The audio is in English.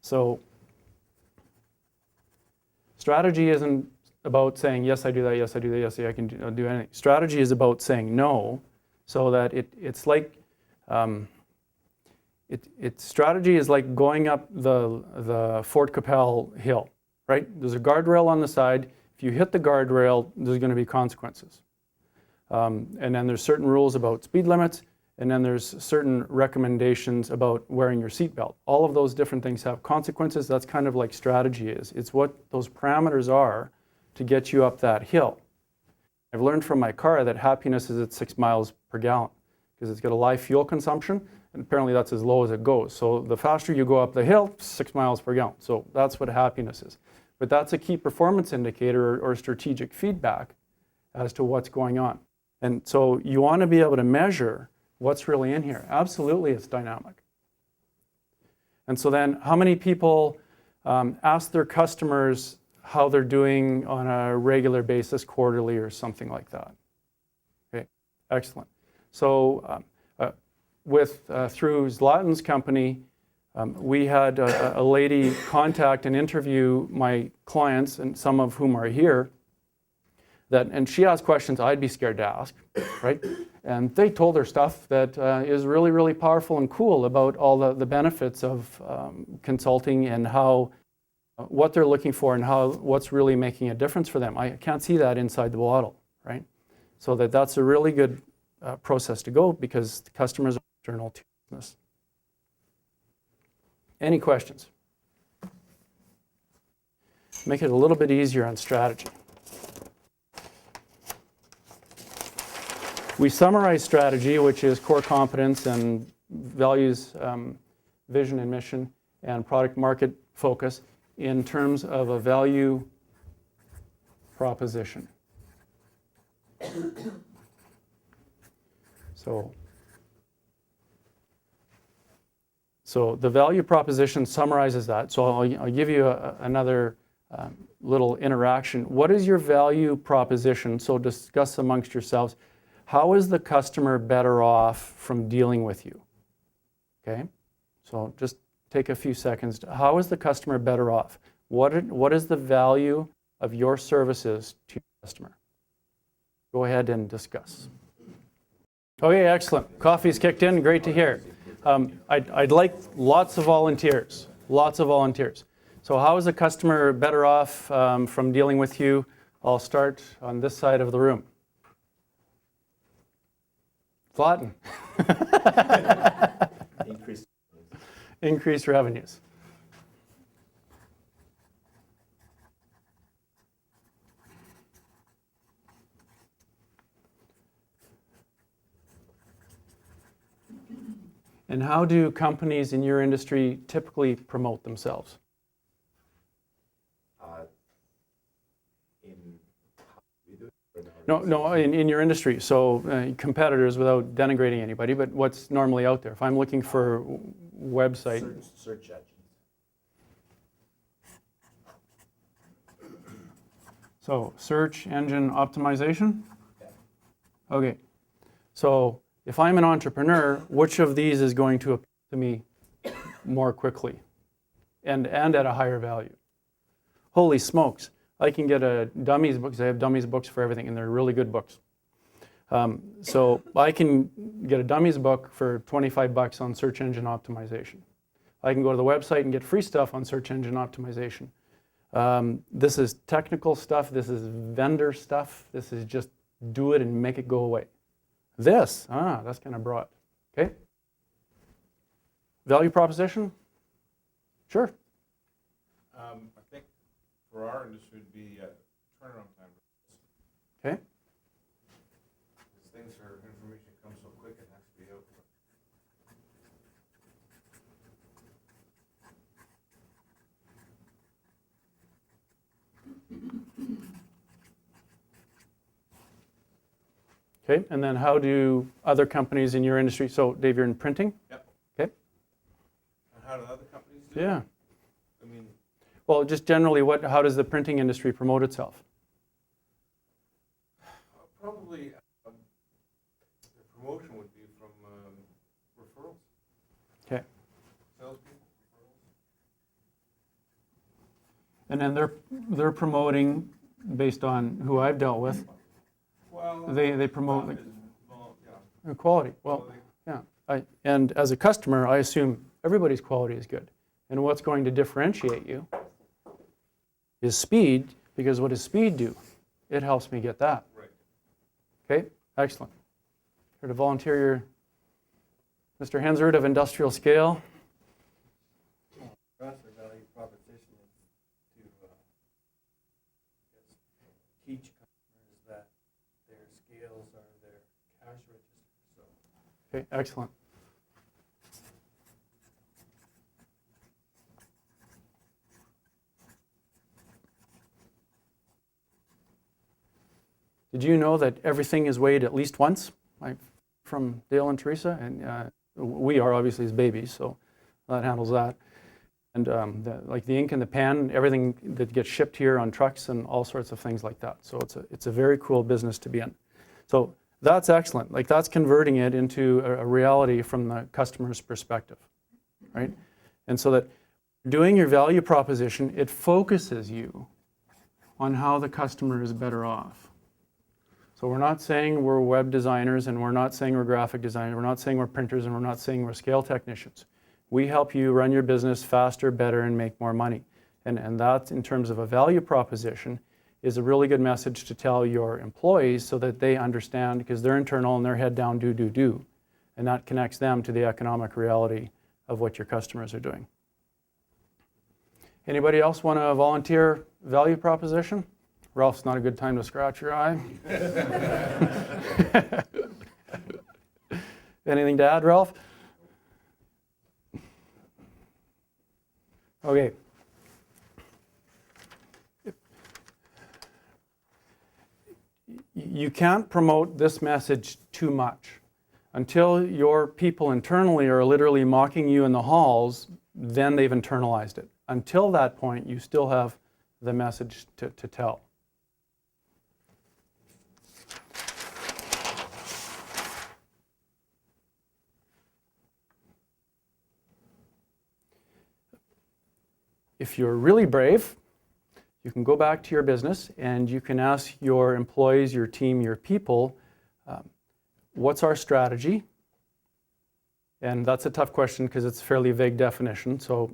So strategy isn't about saying, yes, I do that, yes, I do that, yes, I can do anything. Strategy is about saying no, so that it's like, strategy is like going up the Fort Capel hill, right? There's a guardrail on the side. If you hit the guardrail, there's going to be consequences. And then there's certain rules about speed limits, and then there's certain recommendations about wearing your seatbelt. All of those different things have consequences. That's kind of like strategy is. It's what those parameters are to get you up that hill. I've learned from my car that happiness is at 6 miles per gallon because it's got a live fuel consumption, and apparently that's as low as it goes. So the faster you go up the hill, 6 miles per gallon. So that's what happiness is. But that's a key performance indicator or strategic feedback as to what's going on. And so you want to be able to measure what's really in here. Absolutely, it's dynamic. And so then how many people ask their customers how they're doing on a regular basis, quarterly or something like that? Okay, excellent. So through Zlatan's company, we had a lady contact and interview my clients, and some of whom are here, and she asked questions I'd be scared to ask, right? And they told her stuff that is really, really powerful and cool about all the benefits of consulting and what they're looking for and what's really making a difference for them. I can't see that inside the bottle, right? So that's a really good process to go because the customers are external to business. Any questions? Make it a little bit easier on strategy. We summarize strategy, which is core competence and values, vision and mission, and product market focus in terms of a value proposition. So the value proposition summarizes that. So I'll give you another little interaction. What is your value proposition? So discuss amongst yourselves. How is the customer better off from dealing with you? Okay, so just take a few seconds. How is the customer better off? What is the value of your services to your customer? Go ahead and discuss. Okay, excellent. Coffee's kicked in. Great to hear. I'd like lots of volunteers. Lots of volunteers. So how is the customer better off from dealing with you? I'll start on this side of the room. Zlatan. Increased revenues. And how do companies in your industry typically promote themselves? No, in your industry. So competitors, without denigrating anybody, but what's normally out there? If I'm looking for website. Search engines. So search engine optimization? Okay. So if I'm an entrepreneur, which of these is going to appeal to me more quickly and at a higher value? Holy smokes. I can get a dummies book, because I have dummies books for everything, and they're really good books. So I can get a dummies book for $25 on search engine optimization. I can go to the website and get free stuff on search engine optimization. This is technical stuff. This is vendor stuff. This is just do it and make it go away. That's kind of broad. Okay? Value proposition? Sure. I think for our industry would be turnaround time. Okay. Because information comes so quick, it has to be out. Okay, and then how do other companies in your industry, so Dave, you're in printing? Yep. Okay. And how do other companies do Yeah. it? I mean, Well, just generally, how does the printing industry promote itself? probably the promotion would be from referrals. Okay. Salespeople, referrals. And then they're promoting, based on who I've dealt with, Well, they promote yeah. quality. Well, yeah. And as a customer, I assume everybody's quality is good. And what's going to differentiate you is speed, because what does speed do? It helps me get that. Right. Okay, excellent. Here to volunteer your Mr. Hensrud of Industrial Scale. For us, our value proposition is to teach customers that their scales are their cash register. So Okay, excellent. Did you know that everything is weighed at least once? Like from Dale and Teresa, and we are obviously as babies, so that handles that. And like the ink and the pen, everything that gets shipped here on trucks and all sorts of things like that. So it's a very cool business to be in. So that's excellent. Like that's converting it into a reality from the customer's perspective, right? And so that doing your value proposition, it focuses you on how the customer is better off. So we're not saying we're web designers, and we're not saying we're graphic designers, we're not saying we're printers, and we're not saying we're scale technicians. We help you run your business faster, better, and make more money. And that, in terms of a value proposition, is a really good message to tell your employees so that they understand, because they're internal and they're head down, do. And that connects them to the economic reality of what your customers are doing. Anybody else want to volunteer value proposition? Ralph's not a good time to scratch your eye. Anything to add, Ralph? Okay. You can't promote this message too much. Until your people internally are literally mocking you in the halls, then they've internalized it. Until that point, you still have the message to tell. If you're really brave, you can go back to your business and you can ask your employees, your team, your people, what's our strategy? And that's a tough question because it's a fairly vague definition. So